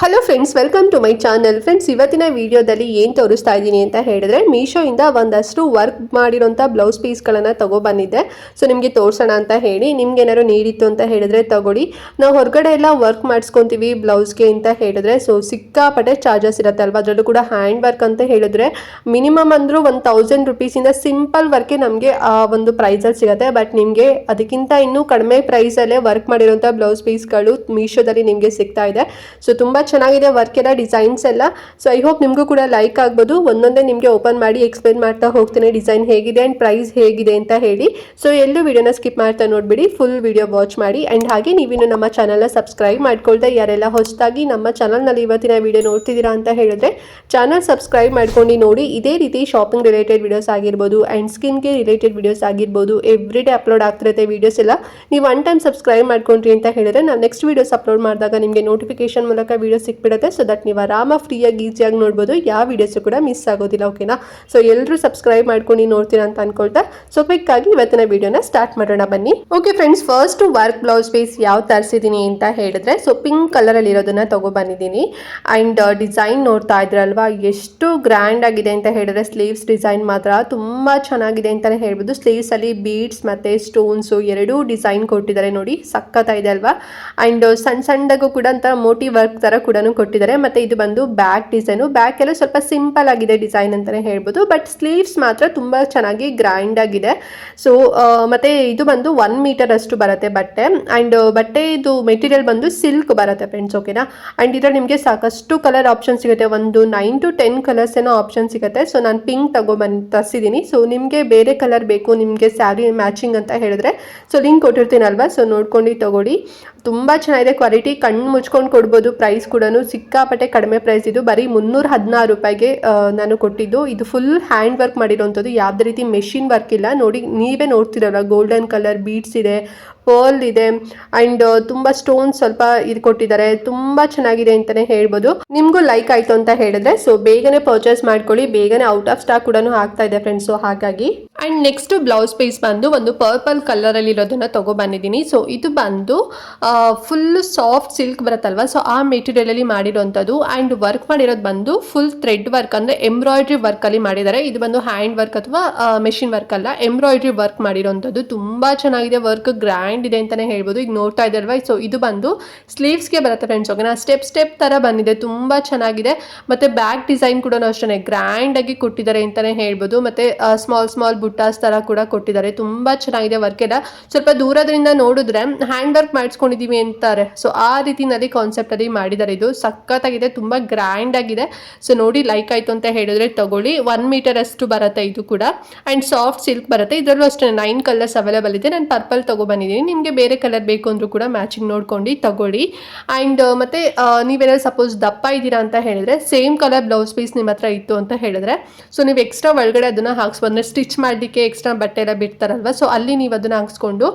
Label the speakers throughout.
Speaker 1: Hello friends, welcome to my channel. Friends, ಇವತ್ತಿನ ವಿಡಿಯೋದಲ್ಲಿ ಏನು ತೋರಿಸ್ತಾ ಇದ್ದೀನಿ ಅಂತ ಹೇಳಿದ್ರೆ, ಮೀಶೋಯಿಂದ ಒಂದಷ್ಟು ವರ್ಕ್ ಮಾಡಿರೋಂಥ ಬ್ಲೌಸ್ ಪೀಸ್ಗಳನ್ನು ತೊಗೊಬಂದಿದ್ದೆ. ಸೊ ನಿಮಗೆ ತೋರಿಸೋಣ ಅಂತ ಹೇಳಿ, ನಿಮ್ಗೆ ಏನಾದ್ರು ನೀಡಿತ್ತು ಅಂತ ಹೇಳಿದ್ರೆ ತಗೊಳ್ಳಿ. ನಾವು ಹೊರಗಡೆ ಎಲ್ಲ ವರ್ಕ್ ಮಾಡಿಸ್ಕೊತೀವಿ ಬ್ಲೌಸ್ಗೆ ಅಂತ ಹೇಳಿದ್ರೆ, ಸೊ ಸಿಕ್ಕಾಪಟ್ಟೆ ಚಾರ್ಜಸ್ ಇರುತ್ತೆ ಅಲ್ವಾ. ಅದರಲ್ಲೂ ಕೂಡ ಹ್ಯಾಂಡ್ ವರ್ಕ್ ಅಂತ ಹೇಳಿದ್ರೆ ಮಿನಿಮಮ್ ಅಂದರೂ 1000 ರುಪೀಸಿಂದ ಸಿಂಪಲ್ ವರ್ಕೆ ನಮಗೆ ಆ ಒಂದು ಪ್ರೈಸಲ್ಲಿ ಸಿಗುತ್ತೆ. ಬಟ್ ನಿಮಗೆ ಅದಕ್ಕಿಂತ ಇನ್ನೂ ಕಡಿಮೆ ಪ್ರೈಸಲ್ಲೇ ವರ್ಕ್ ಮಾಡಿರೋಂಥ ಬ್ಲೌಸ್ ಪೀಸ್ಗಳು ಮೀಶೋದಲ್ಲಿ ನಿಮಗೆ ಸಿಗ್ತಾ ಇದೆ. ಸೊ ತುಂಬ ಚೆನ್ನಾಗಿದೆ ವರ್ಕ್ ಎಲ್ಲ, ಡಿಸೈನ್ಸ್ ಎಲ್ಲ. ಸೊ ಐ ಹೋಪ್ ನಿಮಗೂ ಕೂಡ ಲೈಕ್ ಆಗ್ಬೋದು. ಒಂದೊಂದೇ ನಿಮಗೆ ಓಪನ್ ಮಾಡಿ ಎಕ್ಸ್ಪ್ಲೇನ್ ಮಾಡ್ತಾ ಹೋಗ್ತೀನಿ ಡಿಸೈನ್ ಹೇಗಿದೆ ಆ್ಯಂಡ್ ಪ್ರೈಸ್ ಹೇಗಿದೆ ಅಂತ ಹೇಳಿ. ಸೊ ಎಲ್ಲೂ ವಿಡಿಯೋನ ಸ್ಕಿಪ್ ಮಾಡ್ತಾ ನೋಡ್ಬಿಡಿ, ಫುಲ್ ವಿಡಿಯೋ ವಾಚ್ ಮಾಡಿ. ಆ್ಯಂಡ್ ಹಾಗೆ ನೀವಿನ್ನು ನಮ್ಮ ಚಾನಲ್ನ ಸಬ್ಸ್ಕ್ರೈಬ್ ಮಾಡ್ಕೊಳ್ದೆ ಯಾರೆಲ್ಲ ಹೊಸದಾಗಿ ನಮ್ಮ ಚಾನಲ್ನಲ್ಲಿ ಇವತ್ತಿನ ವಿಡಿಯೋ ನೋಡ್ತಿದ್ದೀರಾ ಅಂತ ಹೇಳಿದ್ರೆ ಚಾನಲ್ ಸಬ್ಸ್ಕ್ರೈಬ್ ಮಾಡ್ಕೊಂಡು ನೋಡಿ. ಇದೇ ರೀತಿ ಶಾಪಿಂಗ್ ರಿಲೇಟೆಡ್ ವಿಡಿಯೋಸ್ ಆಗಿರ್ಬೋದು ಆ್ಯಂಡ್ ಸ್ಕಿನ್ಗೆ ರಿಲೇಟೆಡ್ ವಿಡಿಯೋಸ್ ಆಗಿರ್ಬೋದು ಎವ್ರಿ ಡೇ ಅಪ್ಲೋಡ್ ಆಗ್ತಿರುತ್ತೆ ವಿಡಿಯೋಸ್ ಎಲ್ಲ. ನೀವು ಒನ್ ಟೈಮ್ ಸಬ್ಸ್ಕ್ರೈಬ್ ಮಾಡ್ಕೊಂಡ್ರಿ ಅಂತ ಹೇಳಿದ್ರೆ ನಾನು ನೆಕ್ಸ್ಟ್ ವಿಡಿಯೋಸ್ ಅಪ್ಲೋಡ್ ಮಾಡಿದಾಗ ನಿಮಗೆ ನೋಟಿಫಿಕೇಶನ್ ಮೂಲಕ ವಿಡಿಯೋ ಸಿಕ್ಬಿಡುತ್ತೆ. ಸೊ ದಟ್ ನೀವು ಆರಾಮ ಫ್ರೀಯಾಗಿ ಈಸಿಯಾಗಿ ನೋಡ್ಬೋದು, ಯಾವ ವಿಡಿಯೋಸು ಕೂಡ ಮಿಸ್ ಆಗೋದಿಲ್ಲ. ಓಕೆನಾ? ಸೊ ಎಲ್ಲರೂ ಸಬ್ಸ್ಕ್ರೈಬ್ ಮಾಡ್ಕೊಂಡು ನೋಡ್ತೀರಾ ಅಂತ ಅನ್ಕೊಳ್ತಾ ಸೊ ಕ್ವಿಕ್ ಆಗಿ ಇವತ್ತಿನ ವಿಡಿಯೋನ ಸ್ಟಾರ್ಟ್ ಮಾಡೋಣ ಬನ್ನಿ. Okay friends, first work blouse piece ಯಾವ ತರಿಸಿದ್ದೀನಿ ಅಂತ ಹೇಳಿದ್ರೆ, ಸೊ ಪಿಂಕ್ ಕಲರಲ್ಲಿ ಇರೋದನ್ನ ತಗೊಬಂದಿದ್ದೀನಿ. ಆ್ಯಂಡ್ ಡಿಸೈನ್ ನೋಡ್ತಾ ಇದ್ರಲ್ವಾ, ಎಷ್ಟು ಗ್ರ್ಯಾಂಡ್ ಆಗಿದೆ ಅಂತ ಹೇಳಿದ್ರೆ ಸ್ಲೀವ್ಸ್ ಡಿಸೈನ್ ಮಾತ್ರ ತುಂಬ ಚೆನ್ನಾಗಿದೆ ಅಂತಲೇ ಹೇಳ್ಬೋದು. ಸ್ಲೀವ್ಸ್ ಅಲ್ಲಿ ಬೀಡ್ಸ್ ಮತ್ತೆ ಸ್ಟೋನ್ಸು ಎರಡೂ ಡಿಸೈನ್ ಕೊಟ್ಟಿದ್ದಾರೆ ನೋಡಿ, ಸಖತ್ತಾಗಿದೆ ಅಲ್ವಾ. ಆ್ಯಂಡ್ ಸಣ್ಣ ಸಣ್ಣದಾಗೂ ಕೂಡ ಅಂತ ಮೋಟಿ ವರ್ಕ್ ತರ ಕೂಡ ಕೊಟ್ಟಿದ್ದಾರೆ. ಮತ್ತೆ ಇದು ಬಂದು ಬ್ಯಾಕ್ ಡಿಸೈನು, ಬ್ಯಾಕ್ ಎಲ್ಲ ಸ್ವಲ್ಪ ಸಿಂಪಲ್ ಆಗಿದೆ ಡಿಸೈನ್ ಅಂತಾನೆ ಹೇಳ್ಬೋದು. ಬಟ್ ಸ್ಲೀವ್ಸ್ ಮಾತ್ರ ತುಂಬಾ ಚೆನ್ನಾಗಿ ಗ್ರ್ಯಾಂಡ್ ಆಗಿದೆ. ಸೊ ಮತ್ತೆ ಇದು ಬಂದು 1 ಮೀಟರ್ ಅಷ್ಟು ಬರುತ್ತೆ ಬಟ್ಟೆ. ಆ್ಯಂಡ್ ಬಟ್ಟೆ ಇದು ಮೆಟೀರಿಯಲ್ ಬಂದು ಸಿಲ್ಕ್ ಬರುತ್ತೆ ಫ್ರೆಂಡ್ಸ್. ಓಕೆನಾ? ಆ್ಯಂಡ್ ಇದರಲ್ಲಿ ನಿಮಗೆ ಸಾಕಷ್ಟು ಕಲರ್ ಆಪ್ಷನ್ ಸಿಗುತ್ತೆ, ಒಂದು 9 to 10 ಕಲರ್ಸ್ ಏನೋ ಆಪ್ಷನ್ ಸಿಗುತ್ತೆ. ಸೊ ನಾನು ಪಿಂಕ್ ತರಿಸಿದ್ದೀನಿ. ಸೊ ನಿಮಗೆ ಬೇರೆ ಕಲರ್ ಬೇಕು, ನಿಮಗೆ ಸ್ಯಾರಿ ಮ್ಯಾಚಿಂಗ್ ಅಂತ ಹೇಳಿದ್ರೆ ಸೊ ಲಿಂಕ್ ಕೊಟ್ಟಿರ್ತೀನಲ್ವಾ, ಸೊ ನೋಡ್ಕೊಂಡು ತಗೊಳ್ಳಿ. ತುಂಬ ಚೆನ್ನಾಗಿದೆ ಕ್ವಾಲಿಟಿ, ಕಣ್ಣು ಮುಚ್ಕೊಂಡು ಕೊಡ್ಬೋದು. ಪ್ರೈಸ್ ಕೂಡ ಸಿಕ್ಕಾಪಟ್ಟೆ ಕಡಿಮೆ ಪ್ರೈಸ್. ಇದು ಬರೀ 316 ರೂಪಾಯಿಗೆ ನಾನು ಕೊಟ್ಟಿದ್ದು. ಇದು ಫುಲ್ ಹ್ಯಾಂಡ್ ವರ್ಕ್ ಮಾಡಿರೋಂಥದ್ದು, ಯಾವುದೇ ರೀತಿ ಮೆಷಿನ್ ವರ್ಕ್ ಇಲ್ಲ. ನೋಡಿ, ನೀವೇ ನೋಡ್ತಿರಲ್ಲ, ಗೋಲ್ಡನ್ ಕಲರ್ ಬೀಡ್ಸ್ ಇದೆ, ಪರ್ಲ್ ಇದೆ ಆ್ಯಂಡ್ ತುಂಬ ಸ್ಟೋನ್ ಸ್ವಲ್ಪ ಇದು ಕೊಟ್ಟಿದ್ದಾರೆ. ತುಂಬ ಚೆನ್ನಾಗಿದೆ ಅಂತಲೇ ಹೇಳ್ಬೋದು. ನಿಮಗೂ ಲೈಕ್ ಆಯಿತು ಅಂತ ಹೇಳಿದ್ರೆ ಸೊ ಬೇಗನೆ ಪರ್ಚೇಸ್ ಮಾಡ್ಕೊಳ್ಳಿ, ಬೇಗನೆ ಔಟ್ ಆಫ್ ಸ್ಟಾಕ್ ಕೂಡ ಆಗ್ತಾ ಇದೆ ಫ್ರೆಂಡ್ಸ್. ಸೊ ಹಾಗಾಗಿ ಆ್ಯಂಡ್ ನೆಕ್ಸ್ಟ್ ಬ್ಲೌಸ್ ಪೀಸ್ ಬಂದು ಒಂದು ಪರ್ಪಲ್ ಕಲರಲ್ಲಿ ಇರೋದನ್ನ ತಗೊಬಂದಿದ್ದೀನಿ. ಸೊ ಇದು ಬಂದು ಫುಲ್ ಸಾಫ್ಟ್ ಸಿಲ್ಕ್ ಬರುತ್ತಲ್ವ, ಸೊ ಆ ಮೆಟೀರಿಯಲಲ್ಲಿ ಮಾಡಿರೋಂಥದ್ದು. ಆ್ಯಂಡ್ ವರ್ಕ್ ಮಾಡಿರೋದು ಬಂದು ಫುಲ್ ಥ್ರೆಡ್ ವರ್ಕ್, ಅಂದರೆ ಎಂಬ್ರಾಯ್ಡ್ರಿ ವರ್ಕಲ್ಲಿ ಮಾಡಿದ್ದಾರೆ. ಇದು ಬಂದು ಹ್ಯಾಂಡ್ ವರ್ಕ್ ಅಥವಾ ಮೆಷಿನ್ ವರ್ಕ್ ಅಲ್ಲ, ಎಂಬ್ರಾಯ್ಡ್ರಿ ವರ್ಕ್ ಮಾಡಿರೋಂಥದ್ದು. ತುಂಬ ಚೆನ್ನಾಗಿದೆ ವರ್ಕ್, ಗ್ರ್ಯಾಂಡ್ ಇದೆ ಅಂತಾನೆ ಹೇಳ್ಬೋದು. ಈಗ ನೋಡ್ತಾ ಇದ್ದಾರಲ್ವಾ, ಸೊ ಇದು ಬಂದು ಸ್ಲೀವ್ಸ್ಗೆ ಬರುತ್ತೆ ಫ್ರೆಂಡ್ಸ್. ಓಕೆನಾ? ಸ್ಟೆಪ್ ತರ ಬಂದಿದೆ, ತುಂಬಾ ಚೆನ್ನಾಗಿದೆ. ಮತ್ತೆ ಬ್ಯಾಕ್ ಡಿಸೈನ್ ಕೂಡ ಅಷ್ಟೇ ಗ್ರ್ಯಾಂಡ್ ಆಗಿ ಕೊಟ್ಟಿದ್ದಾರೆ ಅಂತಾನೆ ಹೇಳ್ಬೋದು. ಮತ್ತೆ ಸ್ಮಾಲ್ ಬುಟ್ಟಾಸ್ ತರ ಕೂಡ ಕೊಟ್ಟಿದ್ದಾರೆ. ತುಂಬಾ ಚೆನ್ನಾಗಿದೆ ವರ್ಕ್ ಎಲ್ಲ. ಸ್ವಲ್ಪ ದೂರದಿಂದ ನೋಡಿದ್ರೆ ಹ್ಯಾಂಡ್ ವರ್ಕ್ ಮಾಡಿಸ್ಕೊಂಡಿದೀವಿ ಅಂತಾರೆ, ಸೊ ಆ ರೀತಿನಲ್ಲಿ ಕಾನ್ಸೆಪ್ಟ್ ಅಲ್ಲಿ ಮಾಡಿದ್ದಾರೆ. ಇದು ಸಖತ್ತಾಗಿದೆ, ತುಂಬಾ ಗ್ರ್ಯಾಂಡ್ ಆಗಿದೆ. ಸೊ ನೋಡಿ, ಲೈಕ್ ಆಯ್ತು ಅಂತ ಹೇಳಿದ್ರೆ ತಗೊಳ್ಳಿ. 1 ಮೀಟರ್ ಅಷ್ಟು ಬರುತ್ತೆ ಇದು ಕೂಡ. ಅಂಡ್ ಸಾಫ್ಟ್ ಸಿಲ್ಕ್ ಬರುತ್ತೆ. ಇದರಲ್ಲೂ ಅಷ್ಟೇ 9 ಕಲರ್ಸ್ ಅವೈಲೇಬಲ್ ಇದೆ. ನಾನು ಪರ್ಪಲ್ ತಗೊಬಂದಿದ್ದೀನಿ. ನಿಮಗೆ ಬೇರೆ ಕಲರ್ ಬೇಕು ಅಂದ್ರೂ ಕೂಡ ಮ್ಯಾಚಿಂಗ್ ನೋಡ್ಕೊಂಡು ತಗೊಳ್ಳಿ. ಆ್ಯಂಡ್ ಮತ್ತೆ ನೀವೇನಾದ್ರು ಸಪೋಸ್ ದಪ್ಪ ಇದ್ದೀರಾ ಅಂತ ಹೇಳಿದ್ರೆ, ಸೇಮ್ ಕಲರ್ ಬ್ಲೌಸ್ ಪೀಸ್ ನಿಮ್ಮ ಹತ್ರ ಇತ್ತು ಅಂತ ಹೇಳಿದ್ರೆ ಸೊ ನೀವು ಎಕ್ಸ್ಟ್ರಾ ಒಳಗಡೆ ಅದನ್ನ ಹಾಕ್ಸ್ಬಂದ್ರೆ ಸ್ಟಿಚ್ ಮಾಡಲಿಕ್ಕೆ ಎಕ್ಸ್ಟ್ರಾ ಬಟ್ಟೆ ಎಲ್ಲ ಬಿಡ್ತಾರಲ್ವ, ಸೊ ಅಲ್ಲಿ ನೀವು ಅದನ್ನ ಹಾಕ್ಸ್ಕೊಂಡು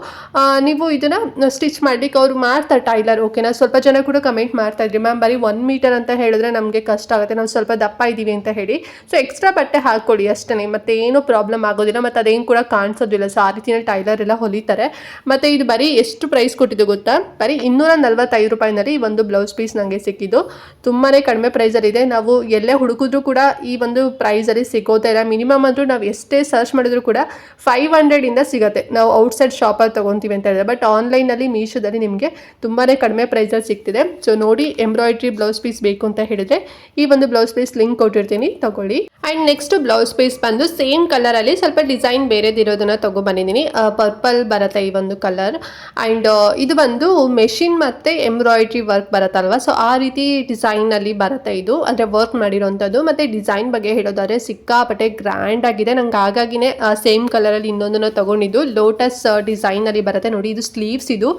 Speaker 1: ನೀವು ಇದನ್ನ ಸ್ಟಿಚ್ ಮಾಡ್ಲಿಕ್ಕೆ ಅವ್ರು ಮಾಡ್ತಾರೆ ಟೈಲರ್. ಓಕೆನಾ? ಸ್ವಲ್ಪ ಜನ ಕೂಡ ಕಮೆಂಟ್ ಮಾಡ್ತಾ ಇದ್ರಿ, ಮ್ಯಾಮ್ ಬರೀ 1 ಮೀಟರ್ ಅಂತ ಹೇಳಿದ್ರೆ ನಮಗೆ ಕಷ್ಟ ಆಗುತ್ತೆ, ನಾವು ಸ್ವಲ್ಪ ದಪ್ಪ ಇದ್ದೀವಿ ಅಂತ ಹೇಳಿ. ಸೊ ಎಕ್ಸ್ಟ್ರಾ ಬಟ್ಟೆ ಹಾಕೊಳ್ಳಿ ಅಷ್ಟೇ, ಮತ್ತೆ ಏನೂ ಪ್ರಾಬ್ಲಮ್ ಆಗೋದಿಲ್ಲ, ಮತ್ತೆ ಅದೇನು ಕೂಡ ಕಾಣಿಸೋದಿಲ್ಲ. ಸೊ ಆ ರೀತಿಯಲ್ಲಿ ಟೈಲರ್ ಎಲ್ಲ ಹೊಲಿತಾರೆ. ಮತ್ತೆ ಇದು ಬರೀ ಎಷ್ಟು ಪ್ರೈಸ್ ಕೊಟ್ಟಿದ್ದು ಗೊತ್ತಾ? ಬರೀ 245 ರೂಪಾಯಿನಲ್ಲಿ ಒಂದು ಬ್ಲೌಸ್ ಪೀಸ್ ನನಗೆ ಸಿಕ್ಕಿದ್ದು. ತುಂಬಾ ಕಡಿಮೆ ಪ್ರೈಸಲ್ಲಿ ಇದೆ. ನಾವು ಎಲ್ಲೇ ಹುಡುಕಿದ್ರು ಕೂಡ ಈ ಒಂದು ಪ್ರೈಸಲ್ಲಿ ಸಿಗೋದೇ ಇಲ್ಲ. ಮಿನಿಮಮ್ ಅಂದರೂ ನಾವು ಎಷ್ಟೇ ಸರ್ಚ್ ಮಾಡಿದ್ರು ಕೂಡ 500 ಇಂದ ಸಿಗುತ್ತೆ, ನಾವು ಔಟ್ಸೈಡ್ ಶಾಪಲ್ಲಿ ತೊಗೊತೀವಿ ಅಂತ ಹೇಳಿದ್ರೆ. ಬಟ್ ಆನ್ಲೈನಲ್ಲಿ ಮೀಶೋದಲ್ಲಿ ನಿಮಗೆ ತುಂಬಾ ಕಡಿಮೆ ಪ್ರೈಸಲ್ಲಿ ಸಿಗ್ತಿದೆ. ಸೊ ನೋಡಿ, ಎಂಬ್ರಾಯ್ಡ್ರಿ ಬ್ಲೌಸ್ ಪೀಸ್ ಬೇಕು ಅಂತ ಹೇಳಿದ್ರೆ ಈ ಒಂದು ಬ್ಲೌಸ್ ಪೀಸ್ ಲಿಂಕ್ ಕೊಟ್ಟಿರ್ತೀನಿ, ತಗೊಳ್ಳಿ. ಆ್ಯಂಡ್ ನೆಕ್ಸ್ಟ್ ಬ್ಲೌಸ್ ಪೀಸ್ ಬಂದು ಸೇಮ್ ಕಲರಲ್ಲಿ ಸ್ವಲ್ಪ ಡಿಸೈನ್ ಬೇರೆದಿರೋದನ್ನ ತಗೊಬಂದಿದ್ದೀನಿ. ಪರ್ಪಲ್ ಬರುತ್ತೆ ಈ ಒಂದು ಕಲರ್. ಆ್ಯಂಡ್ ಇದು ಬಂದು ಮೆಷಿನ್ ಮತ್ತು ಎಂಬ್ರಾಯ್ಡ್ರಿ ವರ್ಕ್ ಬರುತ್ತಲ್ವ, ಸೊ ಆ ರೀತಿ ಡಿಸೈನಲ್ಲಿ ಬರುತ್ತೆ ಇದು, ಅಂದರೆ ವರ್ಕ್ ಮಾಡಿರೋಂಥದ್ದು. ಮತ್ತು ಡಿಸೈನ್ ಬಗ್ಗೆ ಹೇಳೋದಾದ್ರೆ ಸಿಕ್ಕಾಪಟ್ಟೆ ಗ್ರ್ಯಾಂಡ್ ಆಗಿದೆ. ನಂಗೆ ಹಾಗಾಗಿನೇ ಸೇಮ್ ಕಲರಲ್ಲಿ ಇನ್ನೊಂದನ್ನು ತಗೊಂಡಿದ್ದು. ಲೋಟಸ್ ಡಿಸೈನಲ್ಲಿ ಬರುತ್ತೆ ನೋಡಿ, ಇದು ಸ್ಲೀವ್ಸ್. ಇದು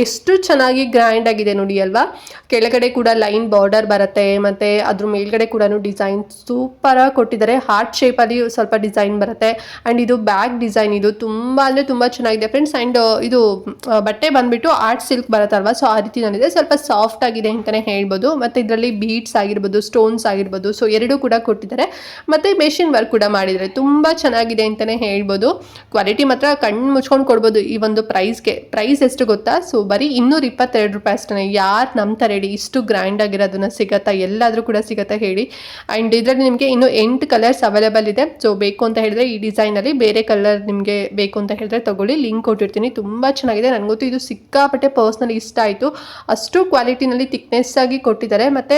Speaker 1: ಎಷ್ಟು ಚೆನ್ನಾಗಿ ಗ್ರ್ಯಾಂಡ್ ಆಗಿದೆ ನೋಡಿ ಅಲ್ವಾ. ಕೆಳಗಡೆ ಕೂಡ ಲೈನ್ ಬಾರ್ಡರ್ ಬರುತ್ತೆ, ಮತ್ತು ಅದ್ರ ಮೇಲ್ಗಡೆ ಕೂಡ ಡಿಸೈನ್ ಸೂಪರ್ ಆಗಿ ಕೊಟ್ಟಿದ್ದಾರೆ. ಹಾರ್ಟ್ ಶೇಪಲ್ಲಿ ಸ್ವಲ್ಪ ಡಿಸೈನ್ ಬರುತ್ತೆ. ಆ್ಯಂಡ್ ಇದು ಬ್ಯಾಕ್ ಡಿಸೈನ್, ಇದು ತುಂಬ ಅಂದರೆ ತುಂಬ ಚೆನ್ನಾಗಿದೆ ಫ್ರೆಂಡ್ಸ್. ಆ್ಯಂಡ್ ಇದು ಬಟ್ಟೆ ಬಂದ್ಬಿಟ್ಟು ಆರ್ಟ್ ಸಿಲ್ಕ್ ಬರುತ್ತಲ್ವ, ಸೊ ಆ ರೀತಿನಲ್ಲಿದೆ. ಸ್ವಲ್ಪ ಸಾಫ್ಟ್ ಆಗಿದೆ ಅಂತಲೇ ಹೇಳ್ಬೋದು. ಮತ್ತು ಇದರಲ್ಲಿ ಬೀಡ್ಸ್ ಆಗಿರ್ಬೋದು, ಸ್ಟೋನ್ಸ್ ಆಗಿರ್ಬೋದು, ಸೊ ಎರಡೂ ಕೂಡ ಕೊಟ್ಟಿದ್ದಾರೆ. ಮತ್ತು ಮೆಷಿನ್ ವರ್ಕ್ ಕೂಡ ಮಾಡಿದ್ದಾರೆ. ತುಂಬ ಚೆನ್ನಾಗಿದೆ ಅಂತಲೇ ಹೇಳ್ಬೋದು. ಕ್ವಾಲಿಟಿ ಮಾತ್ರ ಕಣ್ಣು ಮುಚ್ಕೊಂಡು ಕೊಡ್ಬೋದು ಈ ಒಂದು ಪ್ರೈಸ್ಗೆ. ಪ್ರೈಸ್ ಎಷ್ಟು ಗೊತ್ತಾ? ಸೊ ಬರೀ 222 ರೂಪಾಯಿ ಅಷ್ಟೇ. ಯಾರು ನಂಬ್ತಾರೆ ಹೇಳಿ, ಇಷ್ಟು ಗ್ರ್ಯಾಂಡ್ ಆಗಿರೋದನ್ನ ಸಿಗತ್ತಾ? ಎಲ್ಲಾದರೂ ಕೂಡ ಸಿಗತ್ತಾ ಹೇಳಿ. ಆ್ಯಂಡ್ ಇದರಲ್ಲಿ ನಿಮಗೆ ಇನ್ನೂ 8 ಕಲರ್ಸ್ ಅವೈಲೇಬಲ್ ಇದೆ. ಸೊ ಬೇಕು ಅಂತ ಹೇಳಿದ್ರೆ ಈ ಡಿಸೈನಲ್ಲಿ ಬೇರೆ ಕಲರ್ ನಿಮಗೆ ಬೇಕು ಅಂತ ಹೇಳಿದ್ರೆ ತಗೊಳ್ಳಿ, ಲಿಂಕ್ ಕೊಟ್ಟಿರ್ತೀನಿ. ತುಂಬ ಚೆನ್ನಾಗಿದೆ. ನನಗೊತ್ತು ಇದು ಸಿಕ್ಕಾಪಟ್ಟೆ ಪರ್ಸ್ನಲಿ ಇಷ್ಟ ಆಯಿತು. ಅಷ್ಟು ಕ್ವಾಲಿಟಿನಲ್ಲಿ ಥಿಕ್ನೆಸ್ ಆಗಿ ಕೊಟ್ಟಿದ್ದಾರೆ. ಮತ್ತು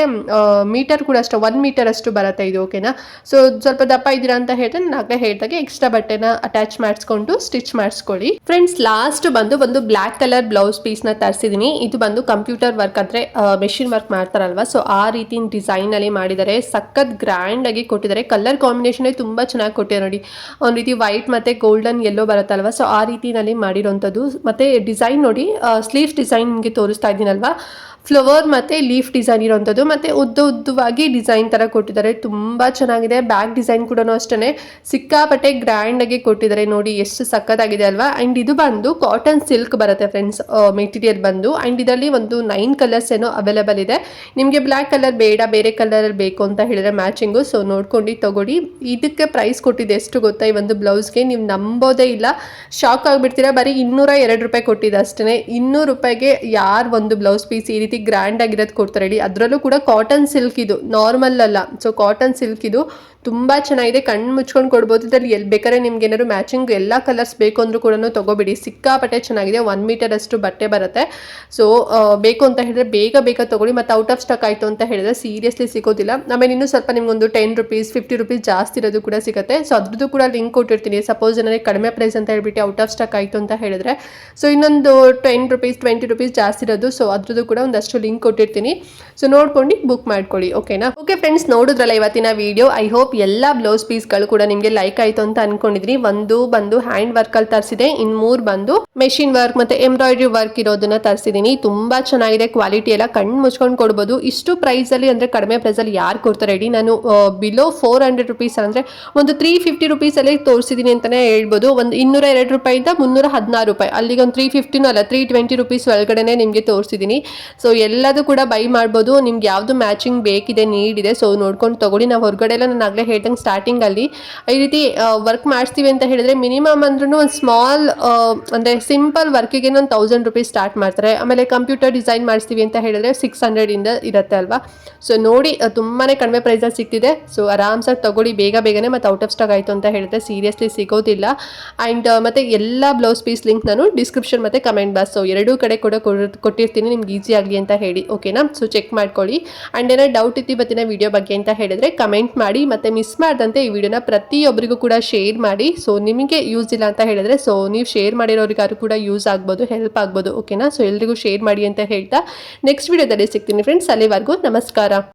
Speaker 1: ಮೀಟರ್ ಕೂಡ ಅಷ್ಟು 1 ಮೀಟರ್ ಅಷ್ಟು ಬರುತ್ತೆ ಇದು. ಓಕೆನಾ? ಸೊ ಸ್ವಲ್ಪ ದಪ್ಪ ಇದ್ದೀರಾ ಅಂತ ಹೇಳಿದ್ರೆ ನಾನು ಆಗಲೇ ಹೇಳಿದಾಗೆ ಎಕ್ಸ್ಟ್ರಾ ಬಟ್ಟೆನ ಅಟ್ಯಾಚ್ ಮಾಡಿಸ್ಕೊಂಡು ಸ್ಟಿಚ್ ಮಾಡಿಸ್ಕೊಳ್ಳಿ. ಫ್ರೆಂಡ್ಸ್, ಲಾಸ್ಟ್ ಬಂದು ಒಂದು ಬ್ಲ್ಯಾಕ್ ಕಲರ್ ಬ್ಲೌಸ್ ಪೀಸ್ನ ತರಿಸಿದ್ದೀನಿ. ಇದು ಬಂದು ಕಂಪ್ಯೂಟರ್ ವರ್ಕ್ ಅಂದರೆ ಮೆಷಿನ್ ವರ್ಕ್ ಮಾಡ್ತಾರಲ್ವ, ಸೊ ಆ ರೀತಿ ಡಿಸೈನಲ್ಲಿ ಮಾಡಿದ್ದಾರೆ. ಸಖತ್ ಗ್ರ್ಯಾಂಡ್ ಆಗಿ ಕೊಟ್ಟಿದ್ದಾರೆ. ಕಲರ್ ಕಾಂಬಿನೇಷನ್ ತುಂಬ ಚೆನ್ನಾಗಿ ಕೊಟ್ಟಿದ್ದಾರೆ ನೋಡಿ. ಒಂದು ರೀತಿ ವೈಟ್ ಮತ್ತು ಗೋಲ್ಡನ್ ಯೆಲ್ಲೋ ಬರುತ್ತಲ್ವ, ಸೊ ಆ ರೀತಿನಲ್ಲಿ ಮಾಡಿರೋಂಥದ್ದು. ಮತ್ತು ಡಿಸೈನ್ ನೋಡಿ, ಸ್ಲೀವ್ಸ್ ಡಿಸೈನ್ ನಿಮಗೆ ತೋರಿಸ್ತಾ ಇದ್ದೀನಲ್ವಾ, ಫ್ಲವರ್ ಮತ್ತು ಲೀಫ್ ಡಿಸೈನ್ ಇರೋಂಥದ್ದು. ಮತ್ತು ಉದ್ದವಾಗಿ ಡಿಸೈನ್ ಥರ ಕೊಟ್ಟಿದ್ದಾರೆ. ತುಂಬ ಚೆನ್ನಾಗಿದೆ. ಬ್ಯಾಕ್ ಡಿಸೈನ್ ಕೂಡ ಅಷ್ಟೇ ಸಿಕ್ಕಾಪಟ್ಟೆ ಗ್ರ್ಯಾಂಡಾಗಿ ಕೊಟ್ಟಿದ್ದಾರೆ. ನೋಡಿ ಎಷ್ಟು ಸಖತ್ತಾಗಿದೆ ಅಲ್ವಾ. ಆ್ಯಂಡ್ ಇದು ಬಂದು ಕಾಟನ್ ಸಿಲ್ಕ್ ಬರುತ್ತೆ ಫ್ರೆಂಡ್ಸ್, ಮೆಟೀರಿಯಲ್ ಬಂದು. ಆ್ಯಂಡ್ ಇದರಲ್ಲಿ ಒಂದು 9 ಕಲರ್ಸ್ ಏನೋ ಅವೈಲೇಬಲ್ ಇದೆ. ನಿಮಗೆ ಬ್ಲ್ಯಾಕ್ ಕಲರ್ ಬೇಡ, ಬೇರೆ ಕಲರಲ್ಲಿ ಬೇಕು ಅಂತ ಹೇಳಿದ್ರೆ ಮ್ಯಾಚಿಂಗು, ಸೊ ನೋಡ್ಕೊಂಡು ತಗೊಳ್ಳಿ. ಇದಕ್ಕೆ ಪ್ರೈಸ್ ಕೊಟ್ಟಿದೆ ಎಷ್ಟು ಗೊತ್ತಾ? ಈ ಒಂದು ಬ್ಲೌಸ್ಗೆ ನೀವು ನಂಬೋದೇ ಇಲ್ಲ, ಶಾಕ್ ಆಗಿಬಿಡ್ತೀರಾ. ಬರೀ 202 ರೂಪಾಯಿ ಕೊಟ್ಟಿದೆ ಅಷ್ಟೇ. 200 ರೂಪಾಯಿಗೆ ಯಾರು ಒಂದು ಬ್ಲೌಸ್ ಪೀಸ್ ಈ ರೀತಿ ಗ್ರ್ಯಾಂಡ್ ಆಗಿರೋದು ಕೊಡ್ತಾರೆ ಹೇಳಿ. ಅದರಲ್ಲೂ ಕೂಡ ಕಾಟನ್ ಸಿಲ್ಕ್, ಇದು ನಾರ್ಮಲ್ ಅಲ್ಲ. ಸೊ ಕಾಟನ್ ಸಿಲ್ಕ್ ಇದು ತುಂಬ ಚೆನ್ನಾಗಿದೆ. ಕಣ್ಣು ಮುಚ್ಕೊಂಡು ಕೊಡ್ಬೋದು. ಇದರಲ್ಲಿ ಎಲ್ಲಿ ಬೇಕಾದ್ರೆ ನಿಮ್ಗೆ ಏನಾದ್ರು ಮ್ಯಾಚಿಂಗ್ ಎಲ್ಲ ಕಲರ್ಸ್ ಬೇಕು ಅಂದರೂ ಕೂಡ ತೊಗೋಬಿಡಿ. ಸಿಕ್ಕಾಪಟ್ಟೆ ಚೆನ್ನಾಗಿದೆ. 1 ಮೀಟರ್ ಅಷ್ಟು ಬಟ್ಟೆ ಬರುತ್ತೆ. ಸೊ ಬೇಕು ಅಂತ ಹೇಳಿದ್ರೆ ಬೇಗ ತೊಗೊಳ್ಳಿ. ಮತ್ತು ಔಟ್ ಆಫ್ ಸ್ಟಾಕ್ ಆಯಿತು ಅಂತ ಹೇಳಿದ್ರೆ ಸೀರಿಯಸ್ಲಿ ಸಿಗೋದಿಲ್ಲ. ಆಮೇಲೆ ಇನ್ನೂ ಸ್ವಲ್ಪ ನಿಮ್ಗೊಂದು 10 ರೂಪೀಸ್ 50 ರೂಪೀಸ್ ಜಾಸ್ತಿ ಇರೋದು ಕೂಡ ಸಿಗುತ್ತೆ. ಸೊ ಅದ್ರದ್ದು ಕೂಡ ಲಿಂಕ್ ಕೊಟ್ಟಿರ್ತೀನಿ. ಸಪೋಸ್ ಏನಾದ್ರೆ ಕಡಿಮೆ ಪ್ರೈಸ್ ಅಂತ ಹೇಳ್ಬಿಟ್ಟು ಔಟ್ ಆಫ್ ಸ್ಟಾಕ್ ಆಯಿತು ಅಂತ ಹೇಳಿದ್ರೆ, ಸೊ ಇನ್ನೊಂದು 10 ರೂಪೀಸ್ 20 ರೂಪೀಸ್ ಜಾಸ್ತಿ ಇರೋದು, ಸೊ ಅದ್ರದ್ದು ಕೂಡ ಒಂದಷ್ಟು ಲಿಂಕ್ ಕೊಟ್ಟಿರ್ತೀನಿ. ಸೊ ನೋಡ್ಕೊಂಡು ಬುಕ್ ಮಾಡ್ಕೊಳ್ಳಿ. ಓಕೆನಾ? ಓಕೆ ಫ್ರೆಂಡ್ಸ್, ನೋಡಿದ್ರಲ್ಲ ಇವತ್ತಿನ ವಿಡಿಯೋ. ಐ ಹೋಪ್ ಎಲ್ಲ ಬ್ಲೌಸ್ ಪೀಸ್ಗಳು ಕೂಡ ನಿಮಗೆ ಲೈಕ್ ಆಯಿತು ಅಂತ ಅನ್ಕೊಂಡಿದ್ರಿ. ಒಂದು ಬಂದು ಹ್ಯಾಂಡ್ ವರ್ಕಲ್ಲಿ ತರಿಸಿದೆ, ಇನ್ನು 3 ಬಂದು ಮೆಷಿನ್ ವರ್ಕ್ ಮತ್ತು ಎಂಬ್ರಾಯ್ಡ್ರಿ ವರ್ಕ್ ಇರೋದನ್ನ ತರಿಸಿದ್ದೀನಿ. ತುಂಬ ಚೆನ್ನಾಗಿದೆ. ಕ್ವಾಲಿಟಿ ಎಲ್ಲ ಕಣ್ಣು ಮುಚ್ಕೊಂಡು ಕೊಡ್ಬೋದು. ಇಷ್ಟು ಪ್ರೈಸಲ್ಲಿ ಅಂದರೆ ಕಡಿಮೆ ಪ್ರೈಸಲ್ಲಿ ಯಾರು ಕೊಡ್ತಾರೆ ಹೇಳಿ. ನಾನು ಬಿಲೋ 400 ರೂಪೀಸ್ ಅಂದರೆ ಒಂದು 350 ರೂಪೀಸಲ್ಲಿ ತೋರಿಸಿದ್ದೀನಿ ಅಂತಲೇ ಹೇಳ್ಬೋದು. ಒಂದು 202 ರೂಪಾಯಿಂದ 316 ರೂಪಾಯಿ, ಅಲ್ಲಿಗೆ ಒಂದು 350 ಅಲ್ಲ 320 ರೂಪೀಸ್ ಒಳಗಡೆ ನಿಮಗೆ ತೋರಿಸಿದ್ದೀನಿ. ಸೊ ಎಲ್ಲದೂ ಕೂಡ ಬೈ ಮಾಡ್ಬೋದು. ನಿಮ್ಗೆ ಯಾವುದು ಮ್ಯಾಚಿಂಗ್ ಬೇಕಿದೆ, ನೀಡಿದೆ, ಸೊ ನೋಡ್ಕೊಂಡು ತೊಗೊಳ್ಳಿ. ನಾವು ಹೊರಗಡೆ ಎಲ್ಲ ನಾನು ಆಗಲೇ ಹೇಳ್ದಂಗೆ ಸ್ಟಾರ್ಟಿಂಗಲ್ಲಿ ಈ ರೀತಿ ವರ್ಕ್ ಮಾಡಿಸ್ತೀವಿ ಅಂತ ಹೇಳಿದ್ರೆ ಮಿನಿಮಮ್ ಅಂದ್ರೂ ಒಂದು ಸ್ಮಾಲ್ ಅಂದರೆ ಸಿಂಪಲ್ ವರ್ಕಿಗೆ ಒಂದು 1000 ರೂಪೀಸ್ ಸ್ಟಾರ್ಟ್ ಮಾಡ್ತಾರೆ. ಆಮೇಲೆ ಕಂಪ್ಯೂಟರ್ ಡಿಸೈನ್ ಮಾಡಿಸ್ತೀವಿ ಅಂತ ಹೇಳಿದ್ರೆ 600 ಇಂದ ಇರುತ್ತೆ ಅಲ್ವಾ. ಸೊ ನೋಡಿ ತುಂಬಾ ಕಡಿಮೆ ಪ್ರೈಸಲ್ಲಿ ಸಿಗ್ತಿದೆ. ಸೊ ಆರಾಮ್ಸಾಗಿ ತೊಗೊಳ್ಳಿ ಬೇಗನೆ. ಮತ್ತು ಔಟ್ ಆಫ್ ಸ್ಟಾಕ್ ಆಯಿತು ಅಂತ ಹೇಳಿದ್ರೆ ಸೀರಿಯಸ್ಲಿ ಸಿಗೋದಿಲ್ಲ. ಆ್ಯಂಡ್ ಮತ್ತು ಎಲ್ಲ ಬ್ಲೌಸ್ ಪೀಸ್ ಲಿಂಕ್ ನಾನು ಡಿಸ್ಕ್ರಿಪ್ಷನ್ ಮತ್ತು ಕಮೆಂಟ್ ಬಾಕ್ಸ್, ಸೊ ಎರಡೂ ಕಡೆ ಕೂಡ ಕೊಟ್ಟಿರ್ತೀನಿ ನಿಮ್ಗೆ ಈಸಿ ಆಗಲಿ ಅಂತ ಹೇಳಿ. ಓಕೆನಾ? ಸೊ ಚೆಕ್ ಮಾಡ್ಕೊಳ್ಳಿ. ಆ್ಯಂಡ್ ಏನಾದ್ರು ಡೌಟ್ ಇತ್ತು ಇವತ್ತಿನ ವಿಡಿಯೋ ಬಗ್ಗೆ ಅಂತ ಹೇಳಿದ್ರೆ ಕಮೆಂಟ್ ಮಾಡಿ. ಮತ್ತು ಮಿಸ್ ಮಾಡ್ದಂತೆ ಈ ವಿಡಿಯೋನ ಪ್ರತಿಯೊಬ್ಬರಿಗೂ ಕೂಡ ಶೇರ್ ಮಾಡಿ. ಸೊ ನಿಮಗೆ ಯೂಸ್ ಇಲ್ಲ ಅಂತ ಹೇಳಿದ್ರೆ, ಸೊ ನೀವು ಶೇರ್ ಮಾಡಿರೋರಿಗಾರು ಕೂಡ ಯೂಸ್ ಆಗ್ಬೋದು, ಹೆಲ್ಪ್ ಆಗ್ಬೋದು. ಓಕೆನಾ? ಸೊ ಎಲ್ರಿಗೂ ಶೇರ್ ಮಾಡಿ ಅಂತ ಹೇಳ್ತಾ ನೆಕ್ಸ್ಟ್ ವಿಡಿಯೋದಲ್ಲಿ ಸಿಗ್ತೀನಿ ಫ್ರೆಂಡ್ಸ್. ಅಲ್ಲಿವರೆಗೂ ನಮಸ್ಕಾರ.